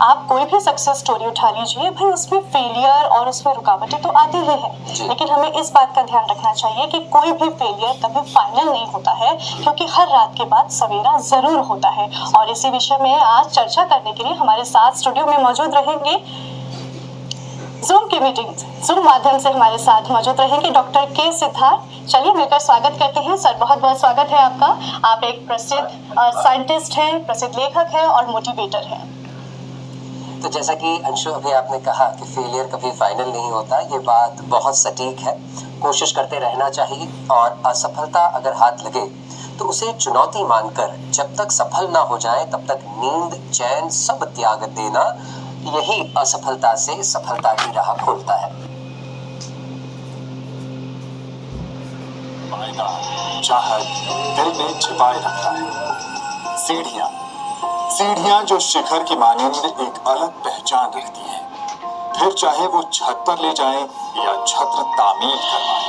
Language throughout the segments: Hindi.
आप कोई भी सक्सेस स्टोरी उठा लीजिए भाई, उसमें फेलियर और उसमें रुकावटें तो आती ही है, लेकिन हमें इस बात का ध्यान रखना चाहिए कि कोई भी फेलियर कभी फाइनल नहीं होता है, क्योंकि हर रात के बाद सवेरा जरूर होता है। और इसी विषय में आज चर्चा करने के लिए हमारे साथ स्टूडियो में मौजूद रहेंगे, जूम की मीटिंग जूम माध्यम से हमारे साथ मौजूद रहेंगे डॉक्टर के सिद्धार्थ। चलिए मिलकर स्वागत करते हैं। सर बहुत बहुत स्वागत है आपका। आप एक प्रसिद्ध साइंटिस्ट हैं, प्रसिद्ध लेखक हैं और मोटिवेटर हैं। तो जैसा कि अंशु अभी आपने कहा कि फेलियर कभी फाइनल नहीं होता, ये बात बहुत सटीक है। कोशिश करते रहना चाहिए और असफलता अगर हाथ लगे तो उसे चुनौती मानकर जब तक सफल ना हो जाए तब तक नींद, चैन सब त्याग देना, यही असफलता से सफलता की राह खोलता है। चाहत दिल में छिपाए रखता है। सीढ़ियां जो शिखर की मानिंद एक अलग पहचान रखती है। फिर चाहे वो छत पर ले जाएं या छत्र तामीर करवाएं,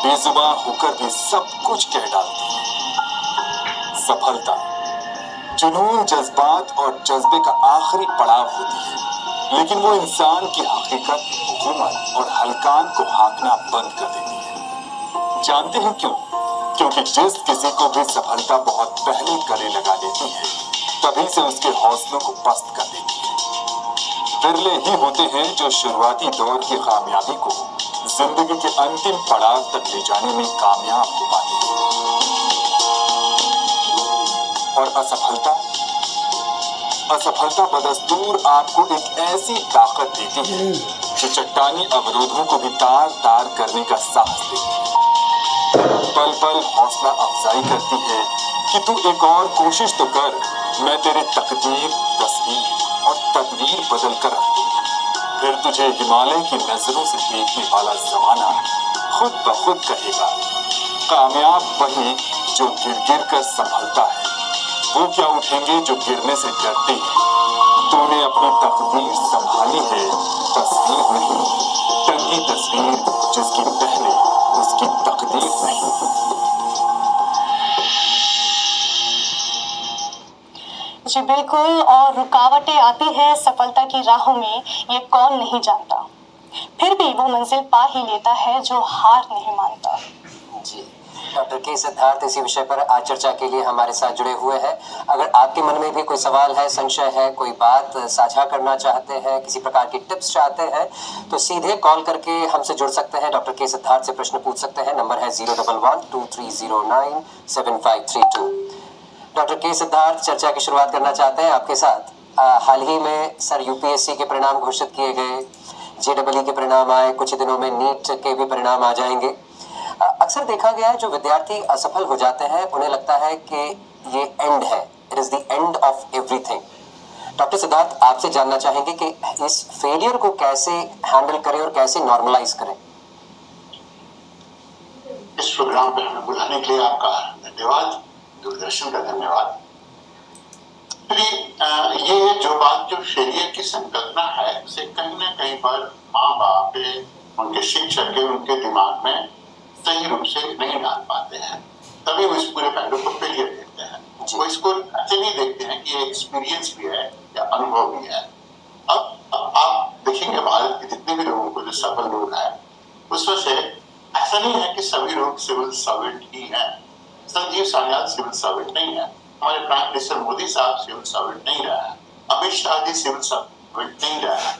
बेजुबान होकर भी सब कुछ कह डालती है। सफलता जुनून, जज्बात और जज्बे का आखिरी पड़ाव होती है, लेकिन वो इंसान की हकीकत, हुकूमत और हलकान को हाँकना बंद कर देती है। जानते हैं क्यों? क्योंकि जिस किसी को भी सफलता बहुत पहले गले लगा देती है, तभी से उसके हौसलों को पस्त कर देती है। विरले ही होते हैं जो शुरुआती दौर की कामयाबी को जिंदगी के अंतिम पड़ाव तक ले जाने में कामयाब हो पाते हैं। और असफलता बदस्तूर आपको एक ऐसी ताकत देती है जो चट्टानी अवरोधों को भी तार तार करने का साहस देती है। पल पल हौसला अफजाई करती है कि तू एक और कोशिश तो कर, मैं तेरी तकदीर, तस्वीर और तदवीर बदल कर रख दूंगी। फिर तुझे हिमालय की नजरों से देखने वाला जमाना खुद ब खुद कहेगा, कामयाब वही जो गिर गिर कर संभलता है, वो क्या उठेंगे जो गिरने से डरते हैं। तूने अपनी तकदीर संभाली है, तस्वीर नहीं, टंगी तस्वीर जिसकी पहले उसकी तकदीर नहीं। जी बिल्कुल, और रुकावटें आती हैं सफलता की राहों में, ये कौन नहीं जानता। फिर भी वो मंजिल पा ही लेता है जो हार नहीं मानता। जी, डॉक्टर के सिद्धार्थ इसी विषय पर आज चर्चा के लिए हमारे साथ जुड़े हुए हैं। अगर आपके मन में भी कोई सवाल है, संशय है, कोई बात साझा करना चाहते हैं, किसी प्रकार की टिप्स चाहते हैं, तो सीधे कॉल करके हमसे जुड़ सकते हैं। डॉक्टर के सिद्धार्थ से प्रश्न पूछ सकते हैं। नंबर है 011-2309-7532। डॉक्टर के सिद्धार्थ, चर्चा की शुरुआत करना चाहते हैं आपके साथ। हाल ही में सर यूपीएससी के परिणाम घोषित किए गए, जेईई के परिणाम आए, कुछ दिनों में नीट के भी परिणाम आ जाएंगे। अक्सर देखा गया है जो विद्यार्थी असफल हो जाते हैं उन्हें लगता है कि ये एंड है, it is the end of everything. Doctor Siddharth, आपसे जानना चाहेंगे कि इस फेलियर को कैसे हैंडल करें और कैसे नॉर्मलाइज करें। इस प्रोग्राम पे हमें बुलाने के लिए आपका धन्यवाद, दूरदर्शन का धन्यवाद। ये जो बात, जो फेलियर की संकल्पना है, उसे कहीं ना कहीं पर माँ बाप, उनके शिक्षक के, उनके दिमाग में सही रूप से नहीं डाल पाते हैं, तभी वो इस पूरे पहलू को फेलियर देखते हैं। वो इसको ऐसे नहीं देखते हैं कि ये एक्सपीरियंस भी है या अनुभव भी है। अब आप देखेंगे भारत के जितने भी लोगों को, जो सफल लोग हैं, उसमें से ऐसा नहीं है कि सभी लोग सिविल सर्वेंट ही हैं। संजीव सान्याल सिविल सर्वेंट नहीं है, हमारे प्राइम मिनिस्टर मोदी साहब सिविल सर्वेंट नहीं रहा है, अमित शाह जी सिविल सर्वेंट नहीं रहा है,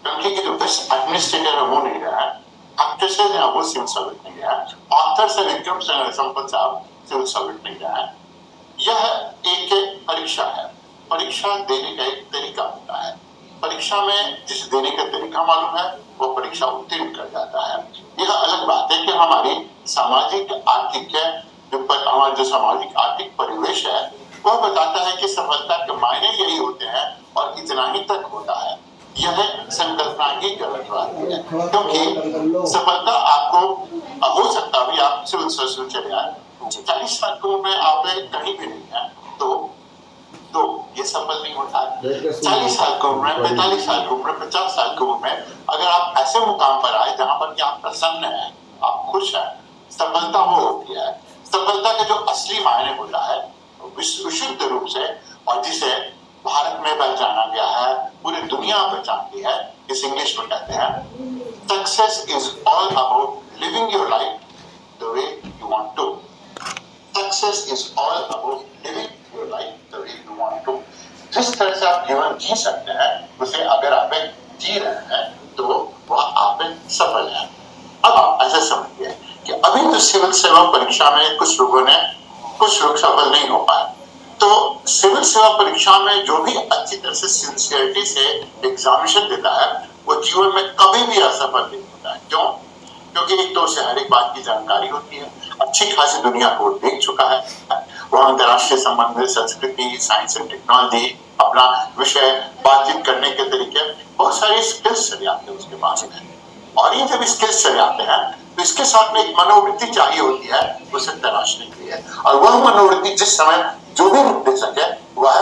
क्योंकि जो बेस्ट एडमिनिस्ट्रेटर है वो नहीं रहा है, एक्ट्रेसेस हैं वो सिविल सर्वेंट नहीं रहा है, ऑथर्स है विक्रम संपत साहब सिविल सर्वेंट नहीं रहा है। यह एक परीक्षा है, परीक्षा देने का एक तरीका होता है। परीक्षा में जिसे देने का तरीका मालूम है वो परीक्षा उत्तीर्ण कर जाता है। यह अलग बात है कि हमारी सामाजिक आर्थिक हमारा जो सामाजिक आर्थिक परिवेश है वह बताता है कि सफलता के मायने यही होते हैं और इतना ही तक होता है। यह संकल्पना ही गलत बात है, क्योंकि सफलता आपको हो सकता है आप सिविल सर्विस में चले आए, 40 साल की उम्र में आप कहीं भी नहीं है तो ये सफल नहीं होता है। 40 साल की उम्र में, 45 साल की उम्र में, 50 साल की उम्र में अगर आप ऐसे मुकाम पर आए जहां पर कि आप प्रसन्न हैं, आप खुश हैं, सफलता वो होती है। सफलता का जो असली मायने होता है विशुद्ध रूप से, और जिसे भारत में पहचाना गया है, पूरी दुनिया पहचानती है, इस इंग्लिश में कहते हैं success is all about living your life the way you want to. Success is all about living your life the way you want to. जिस तरह से आप जीवन जी सकते हैं उसे अगर आप जी रहे हैं तो वह आप सफल है। अब आप ऐसे समझिए कि अभी तो सिविल सेवा परीक्षा में कुछ लोग सफल नहीं हो पाए, तो सिविल सेवा परीक्षा में जो भी अच्छी तरह से सिंसियरिटी से एग्जामिनेशन देता है वो जीवन में कभी भी असफल नहीं होता है। क्यों? क्योंकि एक तो उसे हर एक बात की जानकारी होती है, अच्छी खासी दुनिया को देख चुका है, वो अंतर्राष्ट्रीय संबंध, संस्कृति, साइंस एंड टेक्नोलॉजी, अपना विषय, बातचीत करने के तरीके, बहुत सारी स्किल्स चले आते हैं उसके पास में। और ये जब स्किल्स चले आते हैं तो इसके साथ में एक मनोवृत्ति चाहिए होती है उसे तराशने के लिए, और वह मनोवृत्ति जिस समय जो भी रूप दे सके वह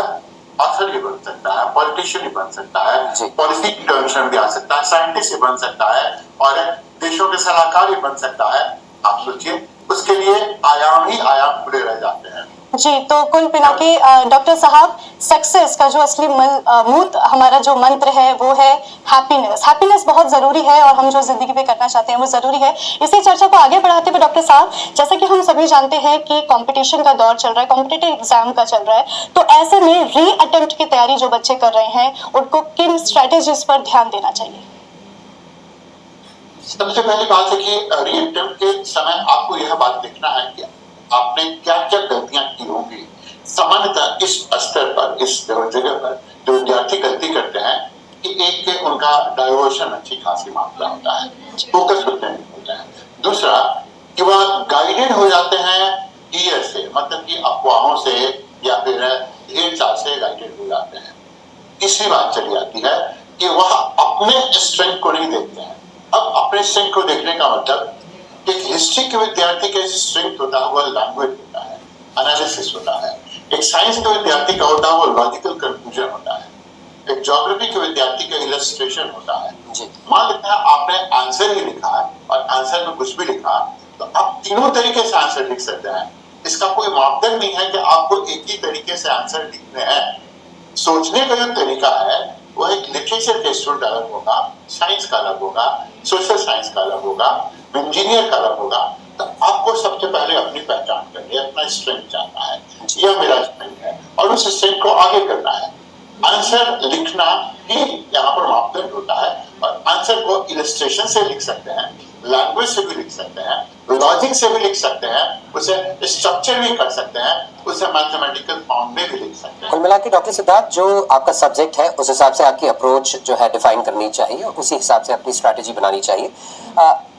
ऑथर भी बन सकता है, पॉलिटिशियन भी बन सकता है, पॉलिसी इंटरवेंशन भी आ सकता है, साइंटिस्ट भी बन सकता है और देशों के सलाहकार भी बन सकता है। आप सोचिए उसके लिए आयाम ही आयाम खुले रह जाते हैं। जी, तो कुल मिला के डॉक्टर साहब, सक्सेस का जो असली मूल हमारा जो मंत्र है वो है हैप्पीनेस। हैप्पीनेस बहुत जरूरी है और हम जो जिंदगी में करना चाहते हैं वो जरूरी है। इसी चर्चा को आगे बढ़ाते हुए डॉक्टर साहब, जैसा कि हम सभी जानते हैं कि कंपटीशन का दौर चल रहा है, कॉम्पिटिटिव एग्जाम का चल रहा है, तो ऐसे में री अटेम्प्ट की तैयारी जो बच्चे कर रहे हैं उनको किन स्ट्रेटेजीज पर ध्यान देना चाहिए? सबसे पहली बात है कि री अटेम्प्ट के समय आपको यह बात देखना है कि आपने क्या क्या गलतियां की होंगी। सामान्यतः इस स्तर पर, इस जगह पर जो विद्यार्थी गलती करते हैं कि एक के उनका डाइवर्शन अच्छी खासी मात्रा होता है, फोकस होते हैं। दूसरा कि वह गाइडेड हो जाते हैं ईयर से, मतलब कि अफवाहों से या फिर ढेर चाल से गाइडेड हो जाते हैं। तीसरी बात चली आती है कि वह अपने स्ट्रेंथ को नहीं देखते हैं। अब अपने स्ट्रेंथ को देखने का मतलब, एक हिस्ट्री के विद्यार्थी का स्ट्रेंथ होता है वह लैंग्वेज होता है, एनालिसिस होता है। एक साइंस के विद्यार्थी का होता है वो लॉजिकल कंक्लूजन होता है। एक ज्योग्राफी के विद्यार्थी का इलस्ट्रेशन होता है। मान लेते हैं आपने आंसर ही लिखा है और आंसर में कुछ भी लिखा तो आप तीनों तरीके से आंसर लिख सकते हैं। इसका कोई मापदंड नहीं है कि आपको एक ही तरीके से आंसर लिखने हैं। सोचने का जो तरीका है वह एक लिटरेचर के स्टूडेंट अलग होगा, साइंस का अलग होगा, सोशल साइंस का अलग होगा, इंजीनियर का अलग होगा। तो आपको सबसे पहले अपनी पहचान करनी है, अपना स्ट्रेंथ जानना है, यह मेरा स्ट्रेंथ है और उस स्ट्रेंथ को आगे करना है। आंसर लिखना ही यहाँ पर मापदंड होता है और आंसर को इलस्ट्रेशन से लिख सकते हैं, लैंग्वेज से भी लिख सकते हैं, लॉजिक से भी लिख सकते हैं, उसे स्ट्रक्चर भी कर सकते हैं, उसे मैथमेटिकल फॉर्म में भी लिख सकते हैं। कुल मिला के डॉक्टर सिद्धार्थ, जो आपका सब्जेक्ट है उस हिसाब से आपकी अप्रोच जो है डिफाइन करनी चाहिए और उसी हिसाब से अपनी स्ट्रैटेजी बनानी चाहिए।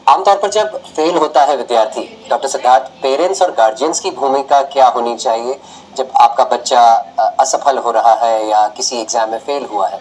आमतौर पर जब फेल होता है विद्यार्थी, डॉक्टर सिद्धार्थ, पेरेंट्स और गार्जियंस की भूमिका क्या होनी चाहिए जब आपका बच्चा असफल हो रहा है या किसी एग्जाम में फेल हुआ है?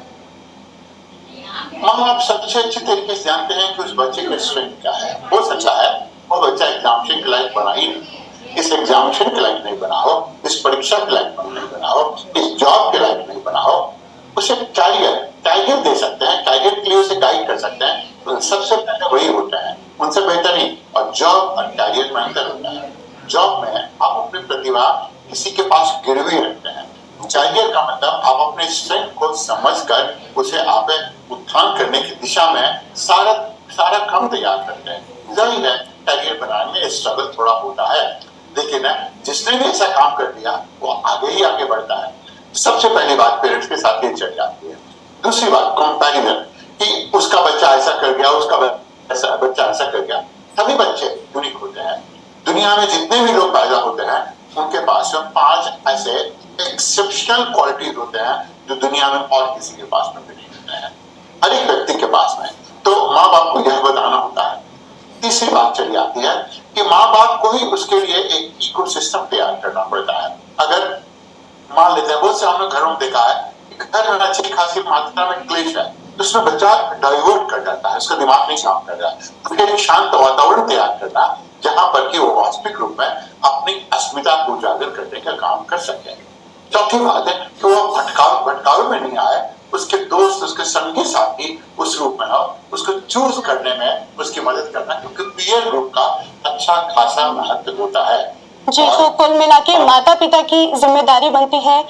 माँ बाप सबसे अच्छे तरीके से जानते हैं कि उस बच्चे का स्ट्रेंथ क्या है। हो सकता है वो बच्चा एग्जामिनेशन के लायक बना ही नहीं, इस एग्जामिनेशन के लायक नहीं बना हो, इस परीक्षा के लायक नहीं बना हो, इस जॉब के लायक नहीं बना हो। उसे कैरियर दे सकते हैं, कैरियर के लिए उसे गाइड कर सकते हैं। तो सबसे पहले वही होता है, उनसे बेहतर नहीं। और जॉब और कैरियर में अंतर होता है। जॉब में आप अपनी प्रतिभा किसी के पास गिरवी रखते हैं। कैरियर का मतलब आप अपने स्ट्रेंथ को समझकर उसे आप उत्थान करने की दिशा में सारा काम तैयार करते हैं। जाहिर है कैरियर बनाने में स्ट्रगल थोड़ा होता है, लेकिन जिसने भी ऐसा काम कर दिया वो आगे ही आगे बढ़ता है। सबसे पहली बात पेरेंट्स के साथ ये चल जाती है। दूसरी बात कंपैरिजन, कि उसका बच्चा ऐसा कर गया, उसका बच्चा ऐसा कर गया। सभी बच्चे यूनिक होते हैं। दुनिया में जितने भी लोग पैदा होते हैं उनके पास 5 ऐसे एक्सेप्शनल क्वालिटीज होते हैं जो दुनिया में और किसी के पास में भी नहीं होते हैं, हर एक व्यक्ति के पास में। तो माँ बाप को यह बताना होता है। तीसरी बात चली आती है कि माँ बाप को ही उसके लिए एक इकोसिस्टम तैयार करना पड़ता है। अगर मान लेते हैं, बहुत से हमने घरों में देखा है कि घर में अच्छी खासी मात्रा में क्लेश है, तो उसमें बच्चा डाइवर्ट कर जाता है, उसका दिमाग नहीं काम कर रहा है। उसके लिए शांत वातावरण तैयार करना जहां पर कि वो वास्तविक रूप में अपनी अस्मिता को उजागर करने का काम कर सके। चौथी बात है कि वो भटकाव में नहीं आए, उसके दोस्त, उसके संगी साथी उस रूप में हो, उसको चूज करने में उसकी मदद करना, क्योंकि पीयर ग्रुप का अच्छा खासा महत्व होता है। जी, तो कुल मिला के माता पिता की जिम्मेदारी बनती है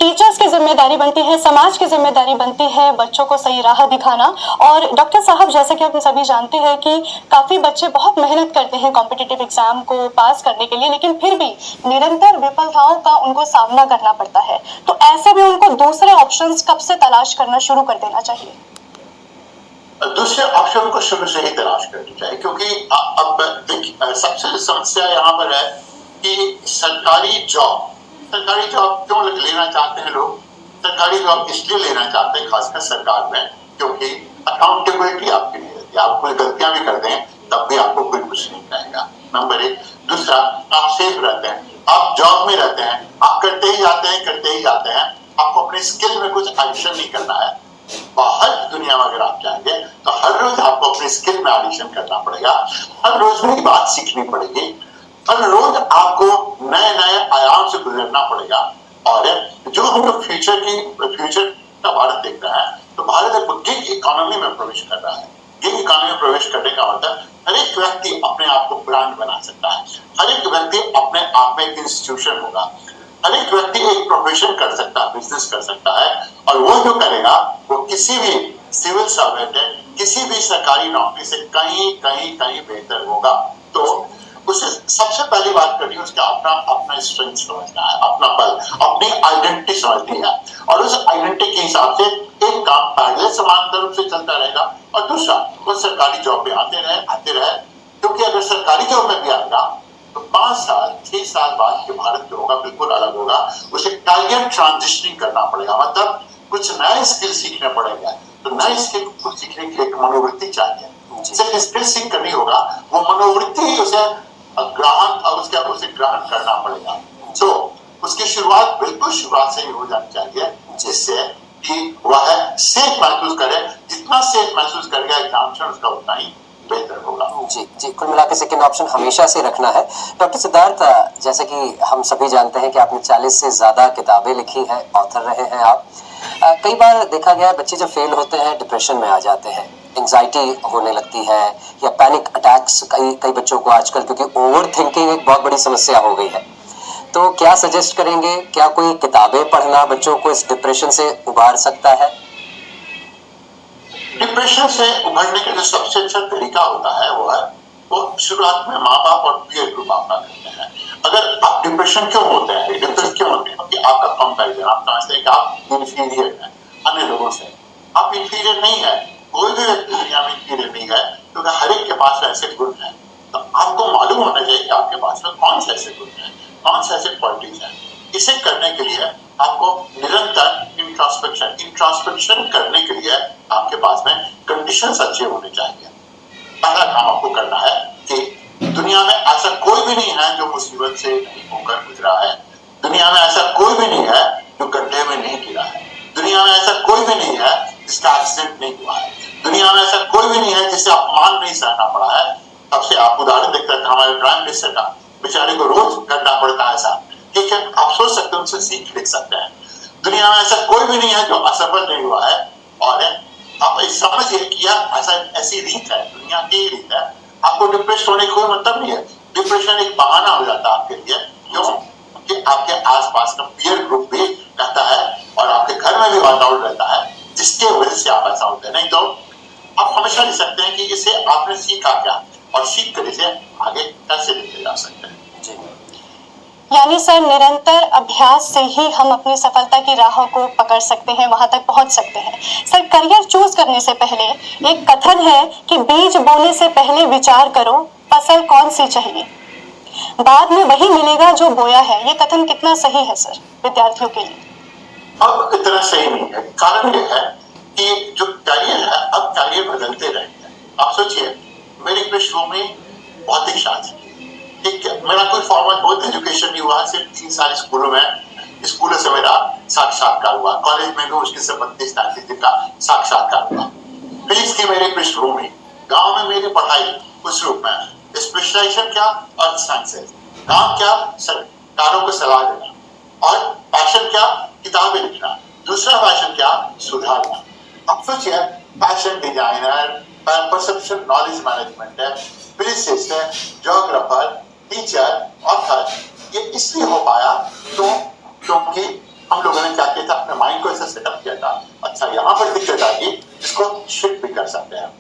टीचर्स की जिम्मेदारी बनती है, समाज की जिम्मेदारी बनती है बच्चों को सही राह दिखाना। और डॉक्टर साहब, जैसे कि आप सभी जानते हैं कि काफ़ी बच्चे बहुत मेहनत करते हैं कॉम्पिटिटिव एग्जाम को पास करने के लिए, लेकिन फिर भी निरंतर विफलताओं का उनको सामना करना पड़ता है। तो ऐसे में उनको दूसरे ऑप्शंस कब से तलाश करना शुरू कर देना चाहिए? दूसरे ऑप्शन को शुरू से ही तलाश करनी चाहिए, क्योंकि अब देखिए सबसे समस्या यहाँ पर है कि सरकारी जॉब क्यों लेना चाहते हैं लोग? सरकारी जॉब इसलिए लेना चाहते हैं खासकर सरकार में, क्योंकि अकाउंटेबिलिटी आपकी नहीं रहती। आप कोई गलतियां भी कर दें तब भी आपको कोई कुछ नहीं कहेगा, नंबर एक। दूसरा, आप सेफ रहते हैं, आप जॉब में रहते हैं, आप करते ही जाते हैं, आपको अपने स्किल में कुछ एडिशन नहीं करना है। बाहर दुनिया में अगर आप जाएंगे तो हर रोज आपको अपने स्किल में एडिशन करना पड़ेगा, हर रोज नई बात सीखनी पड़ेगी, हर रोज आपको नए नए आयाम से गुजरना पड़ेगा। और जो हम लोग फ्यूचर का भारत देख रहे हैं, तो भारत एक गिग इकोनॉमी में प्रवेश कर रहा है। गिग इकोनॉमी में प्रवेश करने का मतलब हर एक व्यक्ति अपने आप को ब्रांड बना सकता है, हर एक व्यक्ति अपने आप में एक इंस्टीट्यूशन होगा, हर एक व्यक्ति एक प्रोफेशन कर सकता है, बिजनेस कर सकता है। और वो जो करेगा वो किसी भी सिविल सर्वेंट है, किसी भी सरकारी नौकरी से कहीं बेहतर होगा। तो उसे सबसे पहली बात करनी है, उसका अपना स्ट्रेंथ समझना है, अपना बल, अपनी आइडेंटिटी समझनी है। और उस आइडेंटिटी के हिसाब से एक काम पहले समांतर रूप से चलता रहेगा, और दूसरा वो सरकारी जॉब में आते रहे। क्योंकि अगर सरकारी जॉब में भी आएगा तो 5 साल 6 साल बाद के भारत जो होगा बिल्कुल अलग होगा। उसे कैरियर ट्रांजिशनिंग करना पड़ेगा, मतलब कुछ नए स्किल सीखने पड़ेगा। तो नए स्किल को सीखने के लिए एक मनोवृत्ति चाहिए, सिर्फ स्किल सीख कर नहीं होगा, वो मनोवृत्ति ही उसे ग्रहण करना पड़ेगा। तो उसकी शुरुआत बिल्कुल शुरुआत से ही हो जानी चाहिए, जिससे कि वह सेफ महसूस करे। जितना सेफ महसूस करेगा एग्जामिनेशन, उसका उतना ही बेहतर होगा। जी, कुल मिलाकर सेकंड ऑप्शन हमेशा से रखना है। डॉक्टर सिद्धार्थ, जैसे कि हम सभी जानते हैं कि आपने 40 से ज्यादा किताबें लिखी हैं, ऑथर रहे हैं आप। कई बार देखा गया है बच्चे जब फेल होते हैं डिप्रेशन में आ जाते हैं, एंजाइटी होने लगती है, या पैनिक अटैक्स कई बच्चों को आजकल, क्योंकि ओवर थिंकिंग एक बहुत बड़ी समस्या हो गई है। तो क्या सजेस्ट करेंगे, क्या कोई किताबें पढ़ना बच्चों को इस डिप्रेशन से उबार सकता है? डिप्रेशन से उभरने का जो सबसे अच्छा तरीका होता है वो शुरुआत में माँ बाप और पीयर ग्रुप आपका करते हैं। अगर आप डिप्रेशन क्यों होते हैं, डिप्रेस क्यों होते हैं? क्योंकि आपका कंपैरिजन, आप समझते हैं कि आप इंफीरियर हैं अन्य लोगों से। आप इंफीरियर नहीं है, कोई भी व्यक्ति दुनिया में इंफीरियर नहीं है, क्योंकि हर एक के पास ऐसे गुण हैं। तो आपको मालूम होना चाहिए कि आपके पास में कौन से ऐसे गुण हैं, कौन से ऐसे क्वालिटीज हैं। इसे करने के लिए आपको निरंतर इंट्रोस्पेक्शन करने के लिए आपके पास में कंडीशंस अच्छे होने चाहिए। पहला काम आपको करना है कि दुनिया में ऐसा कोई भी नहीं है जो मुसीबत से नहीं होकर गुजरा है। दुनिया में ऐसा कोई भी नहीं है जो गड्ढे में नहीं गिरा है। दुनिया में ऐसा कोई भी नहीं है जिसका एक्सीडेंट नहीं हुआ है। दुनिया में ऐसा कोई भी नहीं है जिससे अपमान नहीं सहना पड़ा है। अब से आप उदाहरण देखते हैं हमारे प्राइम मिनिस्टर का, बेचारे को रोज करना पड़ता है ऐसा, ठीक है, आप सोच सकते हैं, उनसे सीख लिख सकते हैं। दुनिया में ऐसा कोई भी नहीं है जो असफल नहीं हुआ है। और आप समझिए कि यार ऐसी रीत है, दुनिया की रीत है। आपको डिप्रेस होने का कोई मतलब नहीं है। डिप्रेशन एक बहाना हो जाता है आपके लिए, क्यों? क्योंकि आपके आसपास का पीयर ग्रुप भी रहता है और आपके घर में भी वातावरण रहता है, जिसके वजह से आप ऐसा होते हैं। नहीं तो आप हमेशा लिख सकते हैं कि इसे आपने सीखा क्या, और सीख कर इसे आगे कैसे लेके जा सकते हैं। यानी सर, निरंतर अभ्यास से ही हम अपनी सफलता की राह को पकड़ सकते हैं, वहां तक पहुंच सकते हैं। सर, करियर चूज करने से पहले एक कथन है कि बीज बोने से पहले विचार करो फसल कौन सी चाहिए, बाद में वही मिलेगा जो बोया है। ये कथन कितना सही है सर विद्यार्थियों के लिए? अब इतना सही नहीं है। कारण ये है कि जो करियर है, अब करियर बदलते रहेंगे। आप सोचिए, मेरी पृष्ठभूमि भौतिक शास्त्र की, ठीक है, मेरा कोई फॉर्मल बहुत एजुकेशन नहीं हुआ, सिर्फ 3 साल स्कूलों से मेरा साक्षात्कार हुआ। कॉलेज में भी मुश्किल से 32-33 दिन का साक्षात्कार हुआ। फिजिक्स की मेरी पृष्ठभूमि, गांव में मेरी पढ़ाई उस रूप में, स्पेशलाइजेशन क्या, अर्थ साइंसेज, काम क्या, सरकारों को सलाह देना, और पैशन क्या, किताबें लिखना। दूसरा पैशन क्या, सुधारना। अब सोचिए, passion designer, perception knowledge management है, फिजिसिस्ट है, ज्योग्राफर, टीचर, ऑथर। ये इसलिए हो पाया तो क्योंकि हम लोगों ने क्या किया, था, अपने माइंड को ऐसा सेटअप किया था, अच्छा यहाँ पर दिक्कत आ गई, इसको शिफ्ट भी कर सकते हैं।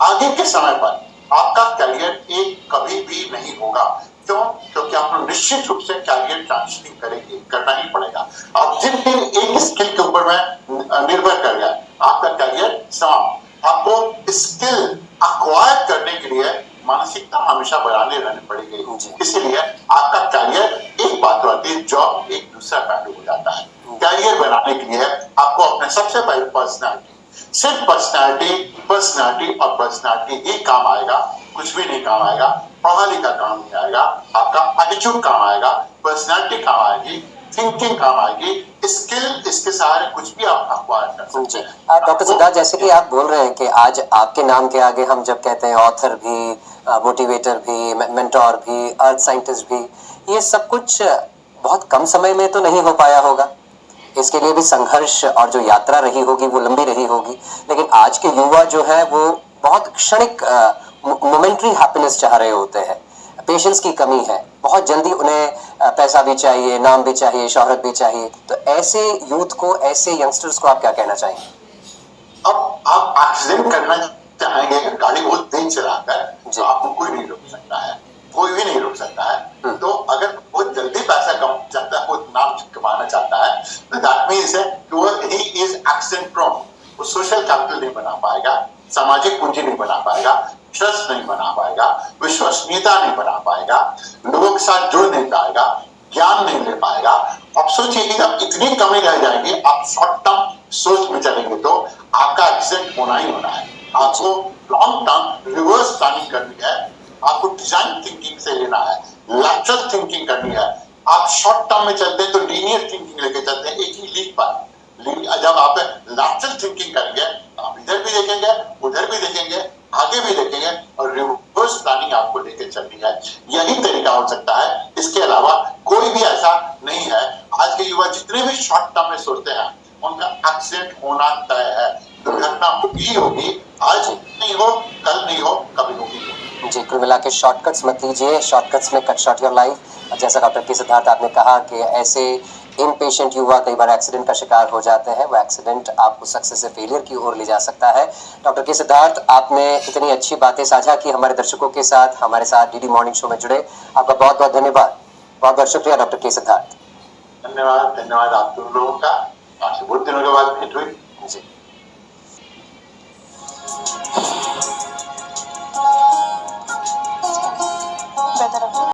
आगे के समय पर आपका कैरियर एक कभी भी नहीं होगा। क्यों? क्योंकि आपको निश्चित रूप से कैरियर ट्रांजिशनिंग करना ही पड़ेगा। आप जिन दिन एक स्किल के ऊपर में निर्भर कर गया, आपका कैरियर समाप्त। आपको स्किल अक्वायर करने के लिए मानसिकता हमेशा बनाने रहनी पड़ेगी। इसीलिए आपका कैरियर एक बात होती है, जॉब एक दूसरा पहलू हो जाता है। कैरियर बनाने के लिए आपको अपने सबसे पहले पर्सनालिटी, सिर्फ पर्सनालिटी और पर्सनालिटी ही काम आएगा, कुछ भी नहीं काम आएगा। पढ़ा लिखा काम नहीं आएगा, आपका एटीट्यूड काम आएगा, पर्सनालिटी काम आएगी, थिंकिंग काम आएगी, स्किल इसके सहारे कुछ भी आप अक्वायर कर सकते हैं। डॉक्टर सिद्धार्थ, जैसे कि आप बोल रहे हैं कि आज आपके नाम के आगे हम जब कहते हैं ऑथर भी, मोटिवेटर भी, मेंटोर भी, अर्थ साइंटिस्ट भी, ये सब कुछ बहुत कम समय में तो नहीं हो पाया होगा। इसके लिए भी संघर्ष और जो यात्रा रही होगी वो लंबी रही होगी। लेकिन आज के युवा जो है वो बहुत क्षणिक मोमेंट्री हैप्पीनेस चाह रहे होते हैं, पेशेंस की कमी है, बहुत जल्दी उन्हें पैसा भी चाहिए, नाम भी चाहिए, शोहरत भी चाहिए। तो ऐसे यूथ को, ऐसे यंगस्टर्स को आप क्या कहना चाहेंगे? अब आप एक्सीडेंट करना चाहेंगे गाड़ी बहुत तेज चलाकर, तो आपको कोई नहीं रोक सकता है, कोई भी नहीं रोक सकता है। तो अगर बहुत जल्दी पैसा कमाना चाहता है, वो नाम कमाना चाहता है, तो that means he is accident prone. वो सोशल कैपिटल नहीं बना पाएगा, सामाजिक पूंजी नहीं बना पाएगा, ट्रस्ट नहीं बना पाएगा, विश्वसनीयता नहीं बना पाएगा, लोगों के साथ जुड़ नहीं पाएगा, ज्ञान नहीं ले पाएगा। अब सोचिए कि अब इतनी कमी रह जाएगी, आप शॉर्ट टर्म सोच में चलेंगे तो आपका एक्सीडेंट होना ही होना है। आपको लॉन्ग टर्म रिवर्स प्लानिंग करनी है, आपको डिजाइन थिंकिंग से लेना है, लैटरल थिंकिंग करनी है। आप शॉर्ट टर्म में चलते हैं तो लीनियर थिंकिंग लेके चलते हैं, एक ही लीड पर। जब आप लैटरल थिंकिंग करेंगे, आप इधर भी देखेंगे, उधर भी देखेंगे, आगे भी देखेंगे, और रिवर्स प्लानिंग आपको लेके चलनी है। यही तरीका हो सकता है, इसके अलावा कोई भी ऐसा नहीं है। आज के युवा जितने भी शॉर्ट टर्म में सोचते हैं, उनका एक्सीडेंट होना तय है। दुर्घटना होगी होगी, आज नहीं हो, कल नहीं हो, कभी होगी। जी, कुल मिला के शॉर्टकट्स मत लीजिए, शॉर्टकट्स में कट शॉर्ट योर लाइफ। जैसा डॉक्टर के सिद्धार्थ आपने कहा कि ऐसे इम्पेशेंट युवा कई बार एक्सीडेंट का शिकार हो जाते हैं, वो एक्सीडेंट आपको सक्सेस से फेलियर की ओर ले जा सकता है। डॉक्टर के सिद्धार्थ, आपने इतनी अच्छी बातें साझा की हमारे दर्शकों के साथ, हमारे साथ डीडी मॉर्निंग शो में जुड़े, आपका बहुत बहुत धन्यवाद। बहुत बहुत शुक्रिया डॉक्टर के सिद्धार्थ। धन्यवाद आप लोगों का। आपसे बहुत दिनों के बाद भेंट हुई। जी।